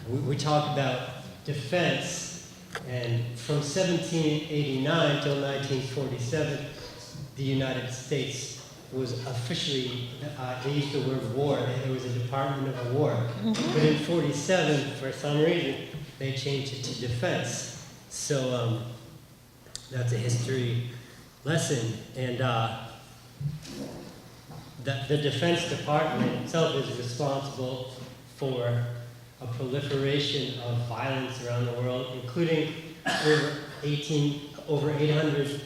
we talk about defense, and from 1789 till 1947, the United States was officially, they used the word war, it was a Department of War. But in 47, for some reason, they changed it to defense. So that's a history lesson. And the Defense Department itself is responsible for a proliferation of violence around the world, including over 800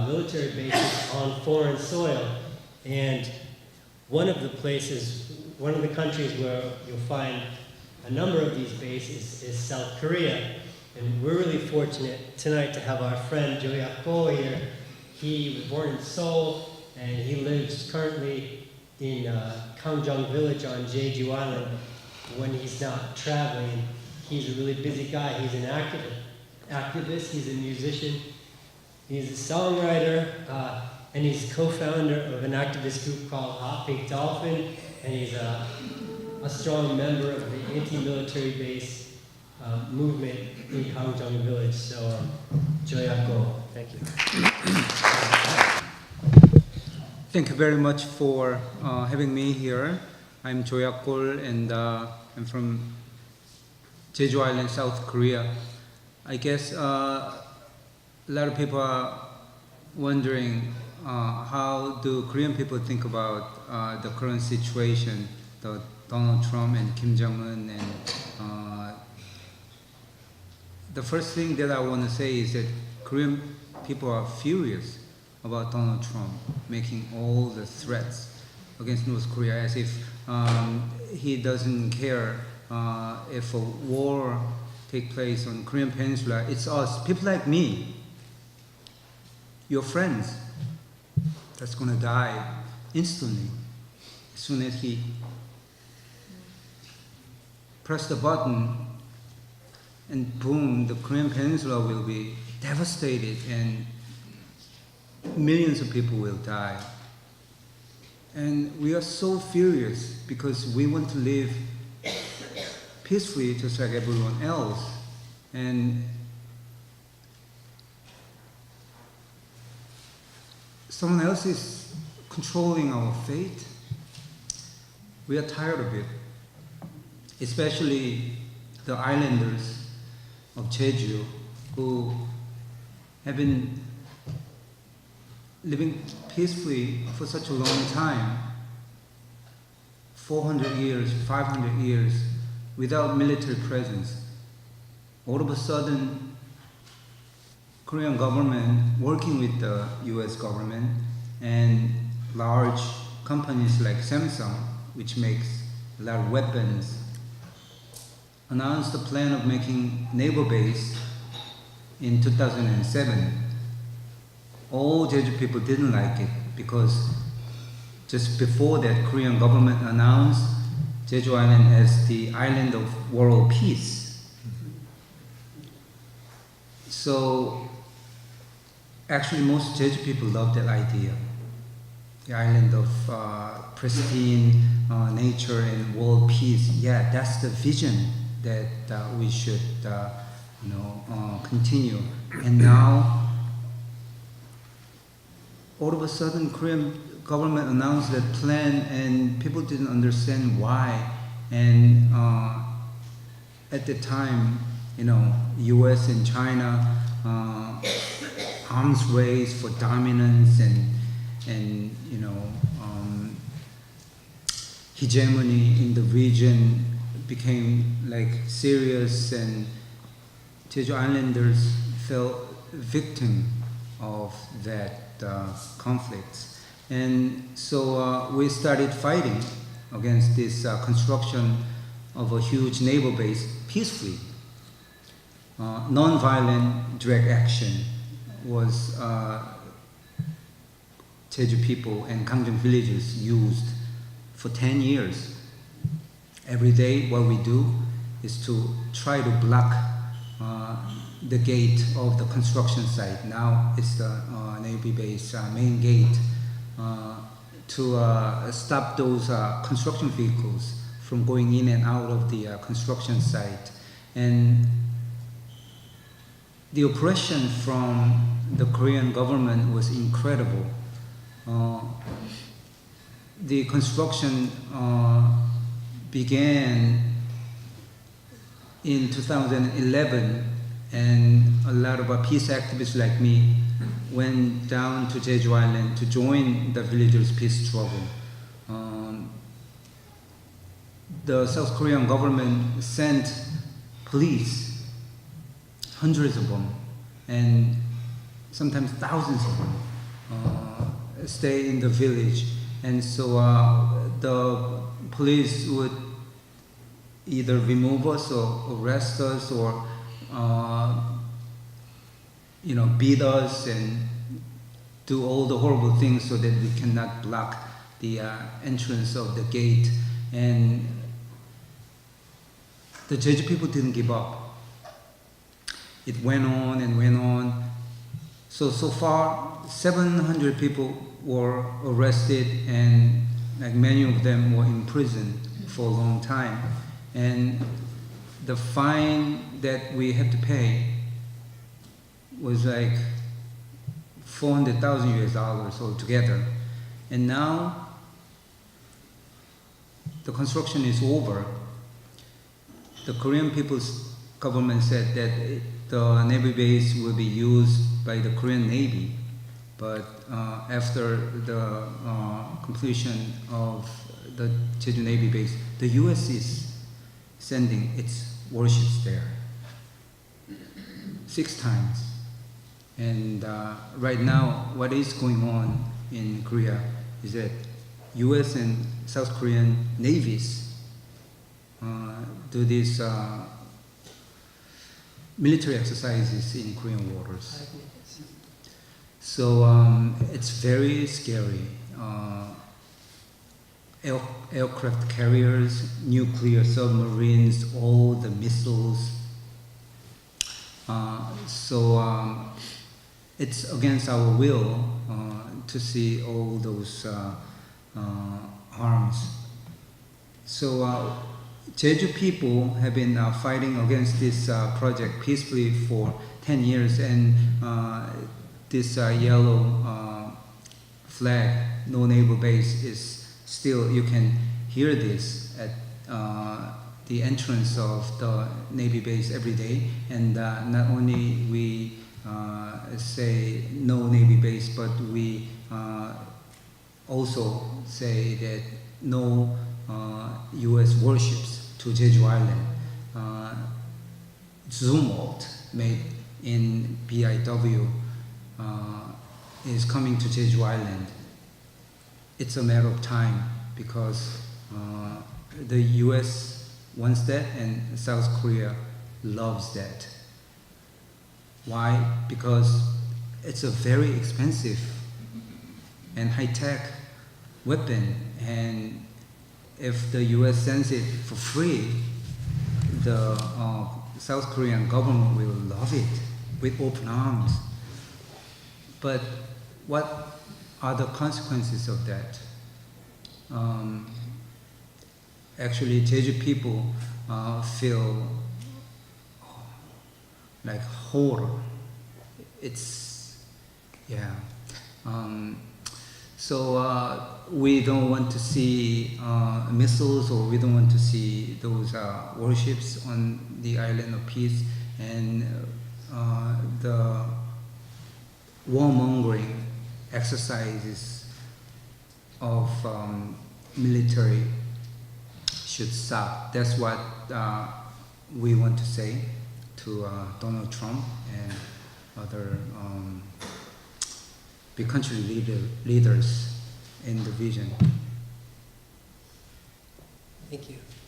military bases on foreign soil. And one of the countries where you'll find a number of these bases is South Korea. And we're really fortunate tonight to have our friend Joyakgol here. He was born in Seoul, and he lives currently in Gangjong Village on Jeju Island. When he's not traveling, he's a really busy guy. He's an activist, he's a musician, he's a songwriter, and he's co-founder of an activist group called Hot Pink Dolphin, and he's a strong member of the anti-military base movement in Gangjong Village. So, Joyakgol, thank you. Thank you very much for having me here. I'm Joyakgol, and I'm from Jeju Island, South Korea. I guess a lot of people are wondering how do Korean people think about the current situation, the Donald Trump and Kim Jong-un, and the first thing that I want to say is that Korean people are furious about Donald Trump making all the threats against North Korea, as if he doesn't care if a war takes place on Korean Peninsula. It's us, people like me, your friends, that's gonna die instantly as soon as he press the button, and boom, the Korean Peninsula will be devastated and millions of people will die. And we are so furious because we want to live peacefully just like everyone else. And someone else is controlling our fate. We are tired of it, especially the islanders of Jeju who have been living peacefully for such a long time, 400 years, 500 years, without military presence. All of a sudden, Korean government working with the US government and large companies like Samsung, which makes a lot of weapons, announced the plan of making naval base in 2007. All Jeju people didn't like it because just before that, Korean government announced Jeju Island as the island of world peace. So actually most Jeju people love that idea. The island of pristine nature and world peace. Yeah, that's the vision that we should continue. And now all of a sudden, Korean government announced that plan, and people didn't understand why. And at the time, U.S. and China arms race for dominance and hegemony in the region became like serious, and Jeju Islanders fell victim of that conflicts. And so we started fighting against this construction of a huge naval base peacefully. Non-violent direct action was Jeju people and Gangjong villagers used for 10 years. Every day what we do is to try to block the gate of the construction site. Now it's the Navy base main gate to stop those construction vehicles from going in and out of the construction site. And the oppression from the Korean government was incredible. The construction began in 2011, and a lot of peace activists like me went down to Jeju Island to join the villagers' peace struggle. The South Korean government sent police, hundreds of them, and sometimes thousands of them, stay in the village. And so the police would either remove us or arrest us or beat us and do all the horrible things so that we cannot block the entrance of the gate. And the Jeju people didn't give up. It went on and went on. So far, 700 people were arrested, and like many of them were in prison for a long time. And the fine that we had to pay was like $400,000 altogether. And now the construction is over. The Korean People's government said that the Navy base will be used by the Korean Navy, but after the completion of the Jeju Navy base, the U.S. is sending its warships there 6 times. And right now, what is going on in Korea is that U.S. and South Korean navies do these military exercises in Korean waters. So it's very scary. Aircraft carriers, nuclear submarines, all the missiles. It's against our will to see all those harms. So Jeju people have been fighting against this project peacefully for 10 years, and this yellow flag, no naval base, is still, you can hear this at the entrance of the Navy base every day. And not only we say no Navy base, but we also say that no U.S. warships to Jeju Island. Zumwalt, made in BIW, is coming to Jeju Island. It's a matter of time, because the U.S. wants that and South Korea loves that. Why? Because it's a very expensive and high-tech weapon, and if the U.S. sends it for free, the South Korean government will love it with open arms. But what are the consequences of that? Actually, Jeju people feel like horror. It's, yeah. So we don't want to see missiles, or we don't want to see those warships on the island of peace. And the warmongering exercises of military should stop. That's what we want to say to Donald Trump and other big country leaders in the region. Thank you.